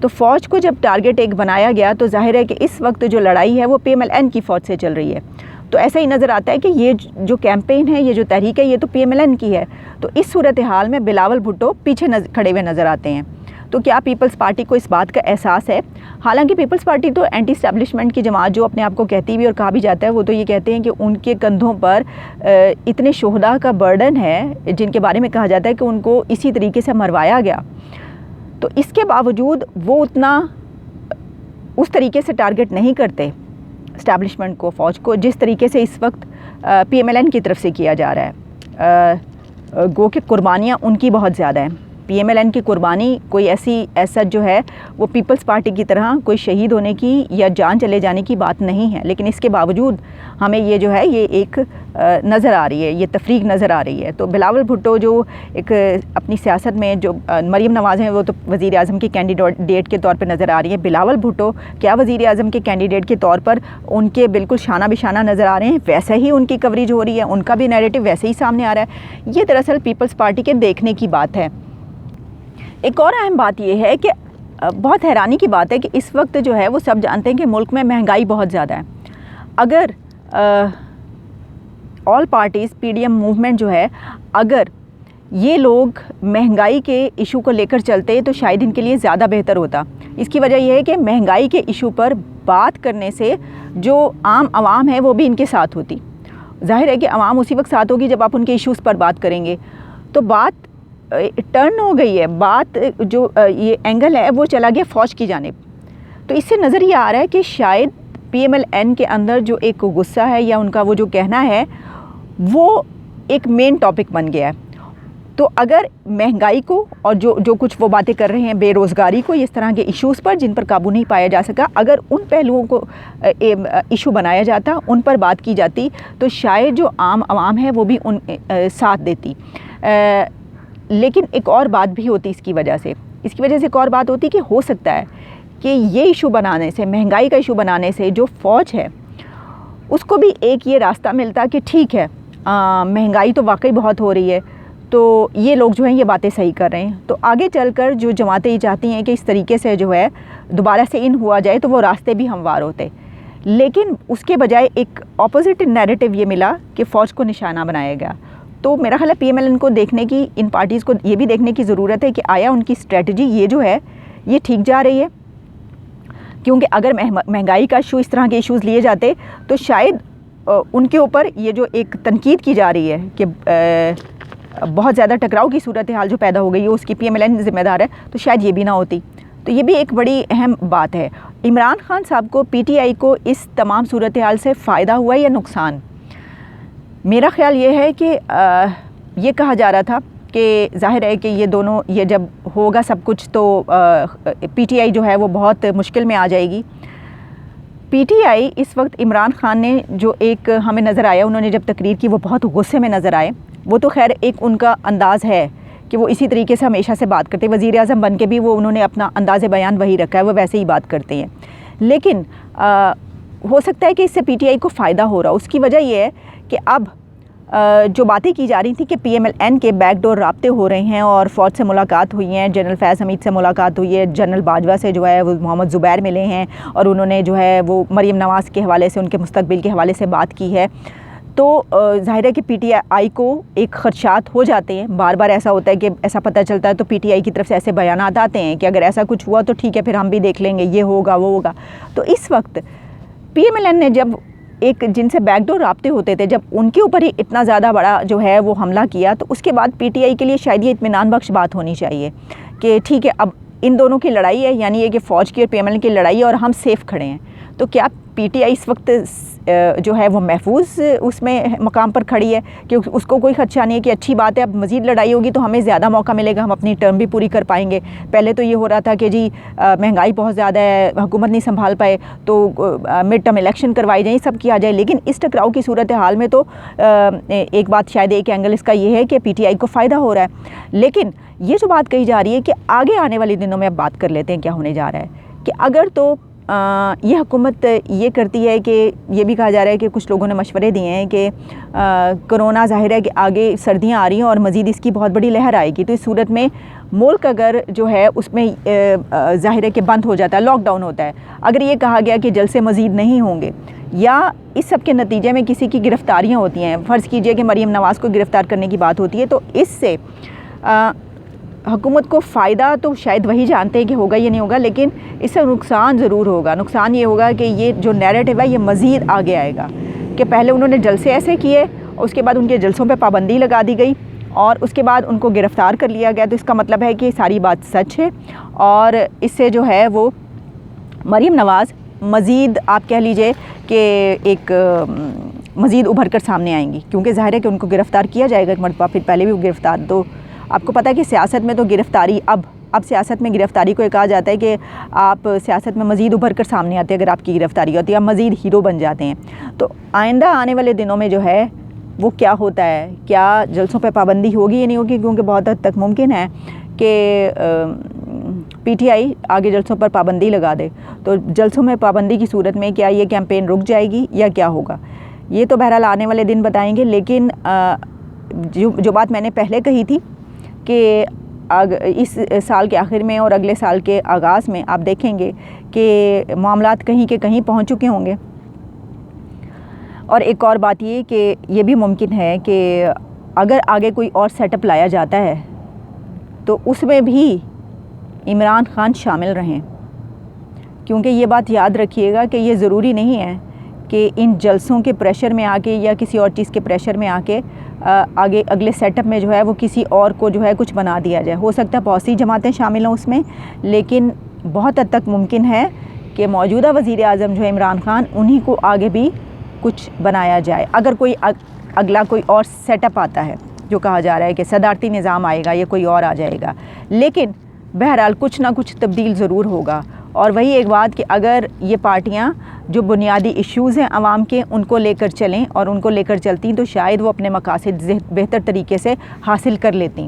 تو فوج کو جب ٹارگٹ ایک بنایا گیا تو ظاہر ہے کہ اس وقت جو لڑائی ہے وہ پی ایم ایل این کی فوج سے چل رہی ہے. تو ایسا ہی نظر آتا ہے کہ یہ جو کیمپین ہے, یہ جو تحریک ہے, یہ تو پی ایم ایل این کی ہے. تو اس صورتحال میں بلاول بھٹو پیچھے کھڑے ہوئے نظر آتے ہیں. تو کیا پیپلز پارٹی کو اس بات کا احساس ہے؟ حالانکہ پیپلز پارٹی تو اینٹی اسٹیبلشمنٹ کی جماعت جو اپنے آپ کو کہتی بھی اور کہا بھی جاتا ہے, وہ تو یہ کہتے ہیں کہ ان کے کندھوں پر اتنے شہداء کا برڈن ہے جن کے بارے میں کہا جاتا ہے کہ ان کو اسی طریقے سے مروایا گیا. تو اس کے باوجود وہ اتنا اس طریقے سے ٹارگٹ نہیں کرتے اسٹیبلشمنٹ کو, فوج کو, جس طریقے سے اس وقت پی ایم ایل این کی طرف سے کیا جا رہا ہے. گو کہ قربانیاں ان کی بہت زیادہ ہیں. پی ایم ایل این کی قربانی کوئی ایسا جو ہے وہ پیپلز پارٹی کی طرح کوئی شہید ہونے کی یا جان چلے جانے کی بات نہیں ہے, لیکن اس کے باوجود ہمیں یہ جو ہے یہ ایک نظر آ رہی ہے, یہ تفریق نظر آ رہی ہے. تو بلاول بھٹو جو ایک اپنی سیاست میں جو مریم نواز ہیں وہ تو وزیر اعظم کی کینڈیڈیٹ کے طور پہ نظر آ رہی ہے. بلاول بھٹو کیا وزیر اعظم کے کینڈیڈیٹ کے طور پر ان کے بالکل شانہ بشانہ نظر آ رہے ہیں, ویسا ہی ان کی کوریج ہو رہی ہے, ان کا بھی نیریٹو ویسے ہی سامنے آ رہا ہے. یہ دراصل پیپلز پارٹی کے دیکھنے کی بات ہے. ایک اور اہم بات یہ ہے کہ بہت حیرانی کی بات ہے کہ اس وقت جو ہے وہ سب جانتے ہیں کہ ملک میں مہنگائی بہت زیادہ ہے. اگر all parties P D M movement جو ہے, اگر یہ لوگ مہنگائی کے ایشو کو لے کر چلتے تو شاید ان کے لیے زیادہ بہتر ہوتا. اس کی وجہ یہ ہے کہ مہنگائی کے ایشو پر بات کرنے سے جو عام عوام ہے وہ بھی ان کے ساتھ ہوتی. ظاہر ہے کہ عوام اسی وقت ساتھ ہوگی جب آپ ان کے ایشوز پر بات کریں گے. تو بات ٹرن ہو گئی ہے, بات جو یہ اینگل ہے وہ چلا گیا فوج کی جانب. تو اس سے نظر یہ آ رہا ہے کہ شاید پی ایم ایل این کے اندر جو ایک غصہ ہے یا ان کا وہ جو کہنا ہے وہ ایک مین ٹاپک بن گیا ہے. تو اگر مہنگائی کو اور جو کچھ وہ باتیں کر رہے ہیں بے روزگاری کو, اس طرح کے ایشوز پر جن پر قابو نہیں پایا جا سکا, اگر ان پہلوؤں کو ایشو بنایا جاتا, ان پر بات کی جاتی, تو شاید جو عام عوام ہے وہ بھی ان ساتھ دیتی. لیکن ایک اور بات بھی ہوتی اس کی وجہ سے ایک اور بات ہوتی کہ ہو سکتا ہے کہ یہ ایشو بنانے سے, مہنگائی کا ایشو بنانے سے جو فوج ہے اس کو بھی ایک یہ راستہ ملتا کہ ٹھیک ہے مہنگائی تو واقعی بہت ہو رہی ہے, تو یہ لوگ جو ہیں یہ باتیں صحیح کر رہے ہیں. تو آگے چل کر جو جماعتیں یہ چاہتی ہیں کہ اس طریقے سے جو ہے دوبارہ سے ان ہوا جائے تو وہ راستے بھی ہموار ہوتے, لیکن اس کے بجائے ایک اپوزٹ نیریٹو یہ ملا کہ فوج کو نشانہ بنایا گیا. تو میرا خیال ہے پی ایم ایل این کو دیکھنے کی, ان پارٹیز کو یہ بھی دیکھنے کی ضرورت ہے کہ آیا ان کی اسٹریٹجی یہ جو ہے یہ ٹھیک جا رہی ہے. کیونکہ اگر مہنگائی کا ایشو, اس طرح کے ایشوز لیے جاتے تو شاید ان کے اوپر یہ جو ایک تنقید کی جا رہی ہے کہ بہت زیادہ ٹکراؤ کی صورتحال جو پیدا ہو گئی ہے اس کی پی ایم ایل این ذمہ دار ہے, تو شاید یہ بھی نہ ہوتی. تو یہ بھی ایک بڑی اہم بات ہے. عمران خان صاحب کو, پی ٹی آئی کو اس تمام صورتحال سے فائدہ ہوا یا نقصان؟ میرا خیال یہ ہے کہ یہ کہا جا رہا تھا کہ ظاہر ہے کہ یہ دونوں, یہ جب ہوگا سب کچھ تو پی ٹی آئی جو ہے وہ بہت مشکل میں آ جائے گی. پی ٹی آئی اس وقت عمران خان نے جو ایک ہمیں نظر آیا, انہوں نے جب تقریر کی وہ بہت غصے میں نظر آئے. وہ تو خیر ایک ان کا انداز ہے کہ وہ اسی طریقے سے ہمیشہ سے بات کرتے ہیں, وزیر اعظم بن کے بھی وہ انہوں نے اپنا انداز بیان وہی رکھا ہے, وہ ویسے ہی بات کرتے ہیں. لیکن ہو سکتا ہے کہ اس سے پی ٹی آئی کو فائدہ ہو رہا. اس کی وجہ یہ ہے کہ اب جو باتیں کی جا رہی تھیں کہ پی ایم ایل این کے بیک ڈور رابطے ہو رہے ہیں اور فوج سے ملاقات ہوئی ہیں, جنرل فیض حمید سے ملاقات ہوئی ہے, جنرل باجوہ سے جو ہے وہ محمد زبیر ملے ہیں اور انہوں نے جو ہے وہ مریم نواز کے حوالے سے, ان کے مستقبل کے حوالے سے بات کی ہے. تو ظاہر ہے کہ پی ٹی آئی کو ایک خدشات ہو جاتے ہیں, بار بار ایسا ہوتا ہے کہ ایسا پتہ چلتا ہے تو پی ٹی آئی کی طرف سے ایسے بیانات آتے ہیں کہ اگر ایسا کچھ ہوا تو ٹھیک ہے پھر ہم بھی دیکھ لیں گے, یہ ہوگا وہ ہوگا. تو اس وقت پی ایم ایل این نے جب ایک جن سے بیک ڈور رابطے ہوتے تھے, جب ان کے اوپر ہی اتنا زیادہ بڑا جو ہے وہ حملہ کیا, تو اس کے بعد پی ٹی آئی کے لیے شاید یہ اطمینان بخش بات ہونی چاہیے کہ ٹھیک ہے اب ان دونوں کی لڑائی ہے, یعنی یہ کہ فوج کی اور پی ایم ایل این کی لڑائی ہے اور ہم سیف کھڑے ہیں. تو کیا پی ٹی آئی اس وقت جو ہے وہ محفوظ اس میں مقام پر کھڑی ہے کہ اس کو کوئی خدشہ نہیں ہے کہ اچھی بات ہے اب مزید لڑائی ہوگی تو ہمیں زیادہ موقع ملے گا, ہم اپنی ٹرم بھی پوری کر پائیں گے. پہلے تو یہ ہو رہا تھا کہ جی مہنگائی بہت زیادہ ہے, حکومت نہیں سنبھال پائے تو مڈ ٹرم الیکشن کروائی جائیں, سب کیا جائے. لیکن اس ٹکراؤ کی صورتحال میں تو ایک بات شاید ایک اینگل اس کا یہ ہے کہ پی ٹی آئی کو فائدہ ہو رہا ہے. لیکن یہ جو بات کہی جا رہی ہے کہ آگے آنے والے دنوں میں اب بات کر لیتے ہیں کیا ہونے جا رہا ہے, کہ اگر تو یہ حکومت یہ کرتی ہے کہ یہ بھی کہا جا رہا ہے کہ کچھ لوگوں نے مشورے دیے ہیں کہ کرونا ظاہر ہے کہ آگے سردیاں آ رہی ہیں اور مزید اس کی بہت بڑی لہر آئے گی، تو اس صورت میں ملک اگر جو ہے اس میں ظاہر ہے کہ بند ہو جاتا ہے، لاک ڈاؤن ہوتا ہے، اگر یہ کہا گیا کہ جلسے مزید نہیں ہوں گے یا اس سب کے نتیجے میں کسی کی گرفتاریاں ہوتی ہیں، فرض کیجئے کہ مریم نواز کو گرفتار کرنے کی بات ہوتی ہے، تو اس سے حکومت کو فائدہ تو شاید وہی جانتے ہیں کہ ہوگا یا نہیں ہوگا، لیکن اس سے نقصان ضرور ہوگا۔ نقصان یہ ہوگا کہ یہ جو نیریٹو ہے یہ مزید آگے آئے گا کہ پہلے انہوں نے جلسے ایسے کیے، اس کے بعد ان کے جلسوں پہ پابندی لگا دی گئی اور اس کے بعد ان کو گرفتار کر لیا گیا، تو اس کا مطلب ہے کہ ساری بات سچ ہے اور اس سے جو ہے وہ مریم نواز مزید آپ کہہ لیجئے کہ ایک مزید ابھر کر سامنے آئیں گی، کیونکہ ظاہر ہے کہ ان کو گرفتار کیا جائے گا ایک مرتبہ، پھر پہلے بھی وہ گرفتار، تو آپ کو پتہ ہے کہ سیاست میں تو گرفتاری اب سیاست میں گرفتاری کو یہ کہا جاتا ہے کہ آپ سیاست میں مزید ابھر کر سامنے آتے ہیں، اگر آپ کی گرفتاری ہوتی ہے آپ مزید ہیرو بن جاتے ہیں۔ تو آئندہ آنے والے دنوں میں جو ہے وہ کیا ہوتا ہے، کیا جلسوں پہ پابندی ہوگی یا نہیں ہوگی، کیونکہ بہت حد تک ممکن ہے کہ پی ٹی آئی آگے جلسوں پر پابندی لگا دے، تو جلسوں میں پابندی کی صورت میں کیا یہ کیمپین رک جائے گی یا کیا ہوگا، یہ تو بہرحال آنے والے دن بتائیں گے۔ لیکن جو بات میں نے پہلے کہی تھی کہ اس سال کے آخر میں اور اگلے سال کے آغاز میں آپ دیکھیں گے کہ معاملات کہیں کے کہیں پہنچ چکے ہوں گے، اور ایک اور بات یہ کہ یہ بھی ممکن ہے کہ اگر آگے کوئی اور سیٹ اپ لایا جاتا ہے تو اس میں بھی عمران خان شامل رہیں، کیونکہ یہ بات یاد رکھیے گا کہ یہ ضروری نہیں ہے کہ ان جلسوں کے پریشر میں آ کے یا کسی اور چیز کے پریشر میں آ کے آگے اگلے سیٹ اپ میں جو ہے وہ کسی اور کو جو ہے کچھ بنا دیا جائے۔ ہو سکتا ہے بہت سی جماعتیں شامل ہوں اس میں، لیکن بہت حد تک ممکن ہے کہ موجودہ وزیر اعظم جو ہے عمران خان، انہی کو آگے بھی کچھ بنایا جائے، اگر کوئی اگلا کوئی اور سیٹ اپ آتا ہے، جو کہا جا رہا ہے کہ صدارتی نظام آئے گا یا کوئی اور آ جائے گا، لیکن بہرحال کچھ نہ کچھ تبدیل ضرور ہوگا۔ اور وہی ایک بات کہ اگر یہ پارٹیاں جو بنیادی ایشوز ہیں عوام کے ان کو لے کر چلیں اور ان کو لے کر چلتی تو شاید وہ اپنے مقاصد بہتر طریقے سے حاصل کر لیتی۔